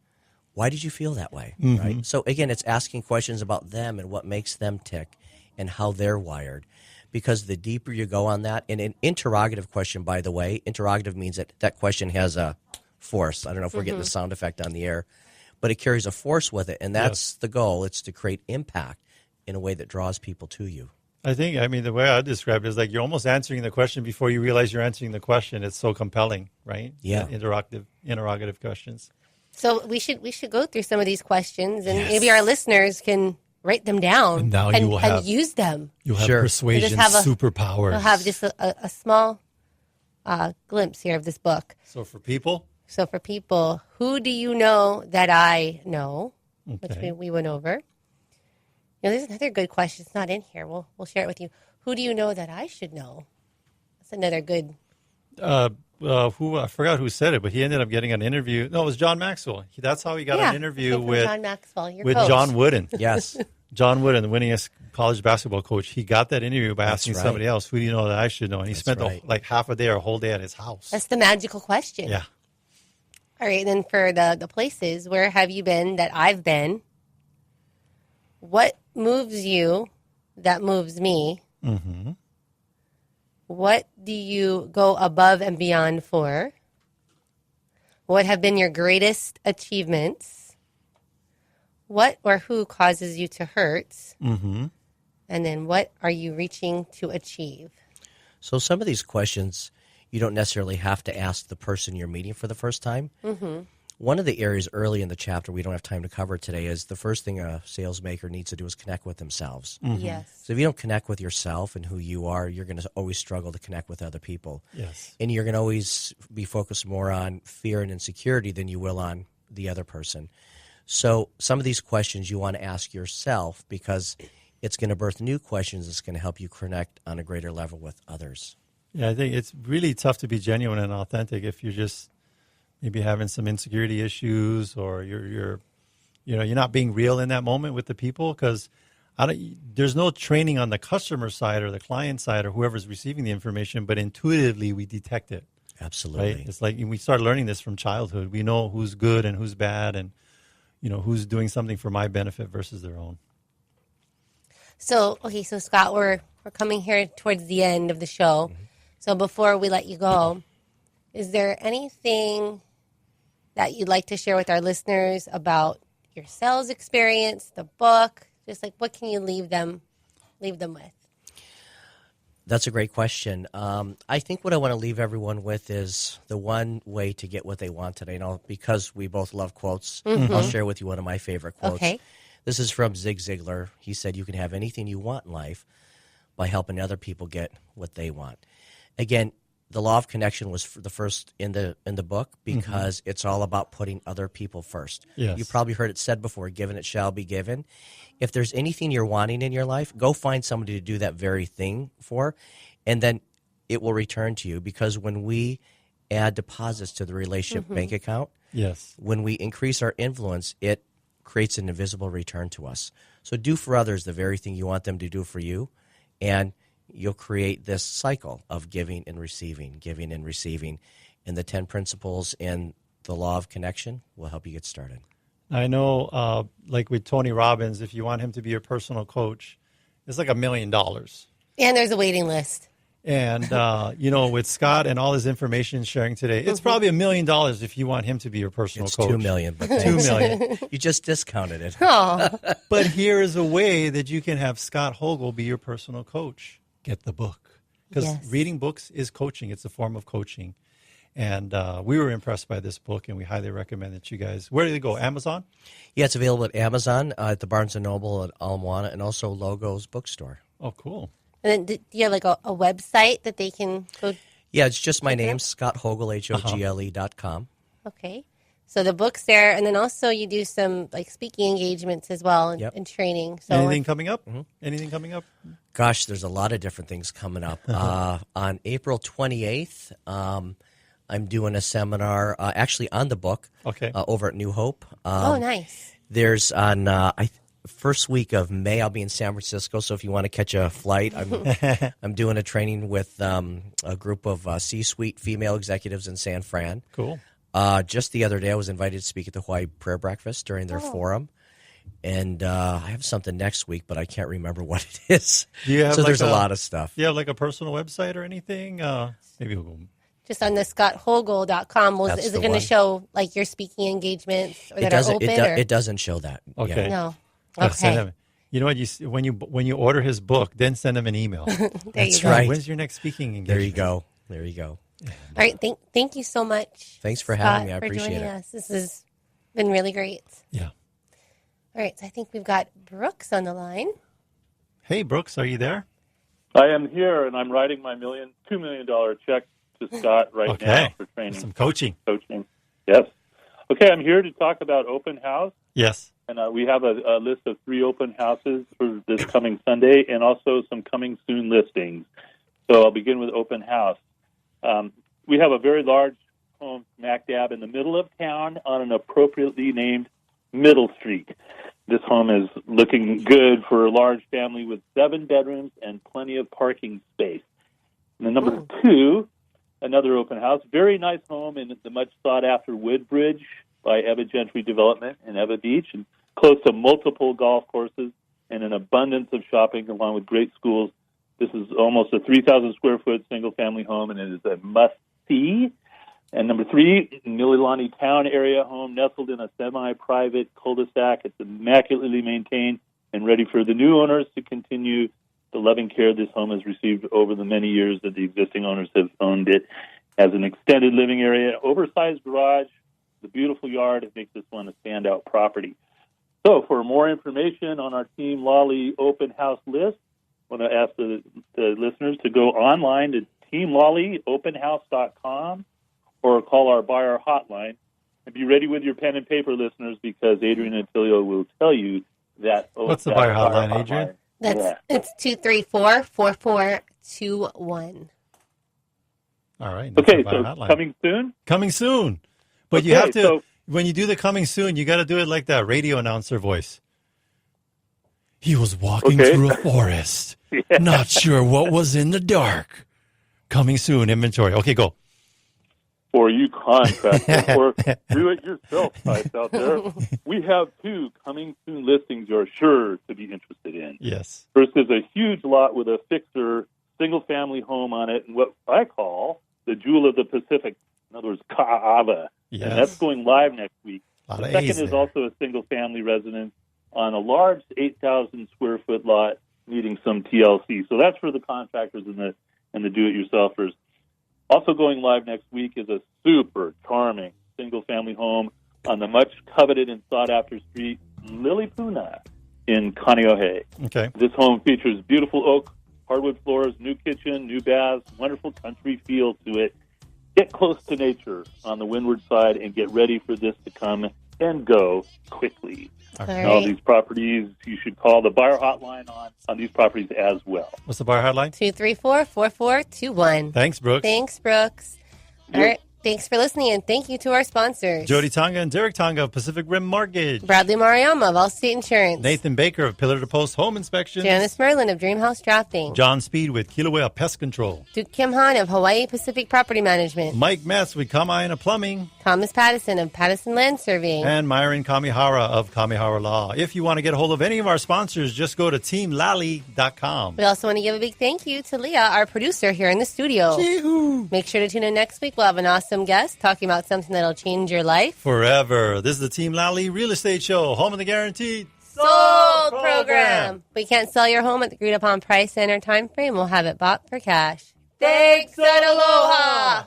Why did you feel that way? Right. So again, it's asking questions about them and what makes them tick and how they're wired. Because the deeper you go on that, and an interrogative question, by the way, interrogative means that that question has a force. I don't know if we're getting the sound effect on the air, but it carries a force with it, and that's the goal. It's to create impact in a way that draws people to you. I mean, the way I describe it is like you're almost answering the question before you realize you're answering the question. It's so compelling, right? Yeah. Interrogative questions. So we should go through some of these questions, and maybe our listeners can write them down and now you will and use them. You'll have persuasion superpowers. We'll have just a small glimpse here of this book. So for people, who do you know that I know? Okay. Which we went over. There's another good question. It's not in here. We'll share it with you. Who do you know that I should know? That's another good. I forgot who said it, but he ended up getting an interview. No, it was John Maxwell. That's how he got an interview with John Maxwell, your with coach. John Wooden. Yes. John Wooden, the winningest college basketball coach. He got that interview by asking somebody else, who do you know that I should know? And he spent like half a day or a whole day at his house. That's the magical question. Yeah. All right, and then for the places, where have you been that I've been? What moves you that moves me? Mm-hmm. What do you go above and beyond for? What have been your greatest achievements? What or who causes you to hurt? Mm-hmm. And then what are you reaching to achieve? So some of these questions you don't necessarily have to ask the person you're meeting for the first time. Mm-hmm. One of the areas early in the chapter we don't have time to cover today is the first thing a sales maker needs to do is connect with themselves. Mm-hmm. Yes. So if you don't connect with yourself and who you are, you're going to always struggle to connect with other people. Yes. And you're going to always be focused more on fear and insecurity than you will on the other person. So some of these questions you want to ask yourself because it's going to birth new questions that's going to help you connect on a greater level with others. Yeah, I think it's really tough to be genuine and authentic if you're just maybe having some insecurity issues or you're not being real in that moment with the people because there's no training on the customer side or the client side or whoever's receiving the information, but intuitively we detect it. Absolutely. Right? It's like we start learning this from childhood. We know who's good and who's bad and who's doing something for my benefit versus their own. So Scott, we're coming here towards the end of the show. Mm-hmm. So before we let you go, is there anything that you'd like to share with our listeners about your sales experience, the book? Just like what can you leave them with? That's a great question. I think what I want to leave everyone with is the one way to get what they want today. Now, because we both love quotes, I'll share with you one of my favorite quotes. Okay. This is from Zig Ziglar. He said, "You can have anything you want in life by helping other people get what they want." Again, the law of connection was the first in the book because it's all about putting other people first. Yes. You probably heard it said before, given it shall be given. If there's anything you're wanting in your life, go find somebody to do that very thing for, and then it will return to you because when we add deposits to the relationship bank account, yes, when we increase our influence, it creates an invisible return to us. So do for others the very thing you want them to do for you, and you'll create this cycle of giving and receiving, and the 10 principles in the law of connection will help you get started. I know, like with Tony Robbins, if you want him to be your personal coach, it's like $1 million. And there's a waiting list. And, with Scott and all his information sharing today, it's probably $1 million if you want him to be your personal coach. $2 million. But $2 million. You just discounted it. Oh. But here is a way that you can have Scott-Hogle be your personal coach. Get the book. Because reading books is coaching. It's a form of coaching. And we were impressed by this book, and we highly recommend that you guys. Where did it go? Amazon? Yeah, it's available at Amazon, at the Barnes & Noble, at Ala Moana, and also Logos Bookstore. Oh, cool. And then do you have like a website that they can go? Yeah, it's just my name, scott-hogle, HOGLE.com. Okay. So the book's there, and then also you do some like speaking engagements as well and training. So anything coming up? Anything coming up? Gosh, there's a lot of different things coming up. On April 28th, I'm doing a seminar actually on the book over at New Hope. Oh, nice. There's on first week of May, I'll be in San Francisco, so if you want to catch a flight, I'm doing a training with a group of C-suite female executives in San Fran. Cool. Just the other day, I was invited to speak at the Hawaii Prayer Breakfast during their forum. And I have something next week, but I can't remember what it is. So there's a lot of stuff. Do you have like a personal website or anything? Maybe we'll go. Just on the scott-hogle.com. Is it going to show like your speaking engagements that are open? It doesn't show that. Okay. Yet. No. Okay. You know what? When you order his book, then send him an email. That's right. When's your next speaking engagement? There you go. All right. Thank you so much. Thanks for Scott, having me. I appreciate joining it. us. This has been really great. Yeah. All right. So I think we've got Brooks on the line. Hey, Brooks, are you there? I am here, and I'm writing my $2 million check to Scott right now for training. Some coaching. Yes. Okay, I'm here to talk about open house. Yes. And we have a list of 3 open houses for this coming Sunday and also some coming soon listings. So I'll begin with open house. We have a very large home smack dab in the middle of town on an appropriately named Middle Street. This home is looking good for a large family with 7 bedrooms and plenty of parking space. And then number 2, another open house, very nice home in the much sought-after Woodbridge by Eva Gentry Development in Eva Beach, and close to multiple golf courses and an abundance of shopping along with great schools. This is almost a 3,000-square-foot single-family home, and it is a must-see. And number 3, Mililani Town area home nestled in a semi-private cul-de-sac. It's immaculately maintained and ready for the new owners to continue the loving care this home has received over the many years that the existing owners have owned it. Has an extended living area, oversized garage, the beautiful yard. It makes this one a standout property. So for more information on our Team Lolly open house list, I want to ask the listeners to go online to teamlollyopenhouse.com or call our buyer hotline. And be ready with your pen and paper, listeners, because Adrian and Attilio will tell you that. What's the buyer hotline, Adrian? It's 234-4421. All right. Okay, so coming soon? Coming soon. But you have to, when you do the coming soon, you got to do it like that radio announcer voice. He was walking through a forest, not sure what was in the dark. Coming soon, inventory. Okay, go. For you contractors or do-it-yourself types out there, we have 2 coming soon listings you're sure to be interested in. Yes. First is a huge lot with a fixer single-family home on it, and what I call the Jewel of the Pacific. In other words, Ka'ava. Yes. And that's going live next week. The second is also a single-family residence on a large 8,000-square-foot lot needing some TLC. So that's for the contractors and the do-it-yourselfers. Also going live next week is a super charming single-family home on the much-coveted and sought-after street Lilipuna in Kaneohe. Okay. This home features beautiful oak, hardwood floors, new kitchen, new baths, wonderful country feel to it. Get close to nature on the windward side and get ready for this to come and go quickly. All these properties, you should call the buyer hotline on these properties as well. What's the buyer hotline? 234-4421. Thanks, Brooks. Thanks, Brooks. All right. Thanks for listening, and thank you to our sponsors. Jody Tonga and Derek Tonga of Pacific Rim Mortgage. Bradley Mariama of Allstate Insurance. Nathan Baker of Pillar to Post Home Inspections. Janice Merlin of Dreamhouse Drafting. John Speed with Kilauea Pest Control. Duke Kim Han of Hawaii Pacific Property Management. Mike Metz with Kamaina Plumbing. Thomas Pattison of Pattison Land Surveying. And Myron Kamihara of Kamihara Law. If you want to get a hold of any of our sponsors, just go to teamlally.com. We also want to give a big thank you to Leah, our producer here in the studio. Yee-hoo. Make sure to tune in next week. We'll have an awesome guest talking about something that'll change your life forever. This is the Team Lally Real Estate Show, home of the guaranteed sold program. We can't sell your home at the agreed upon price and or time frame. We'll have it bought for cash. Thanks and aloha.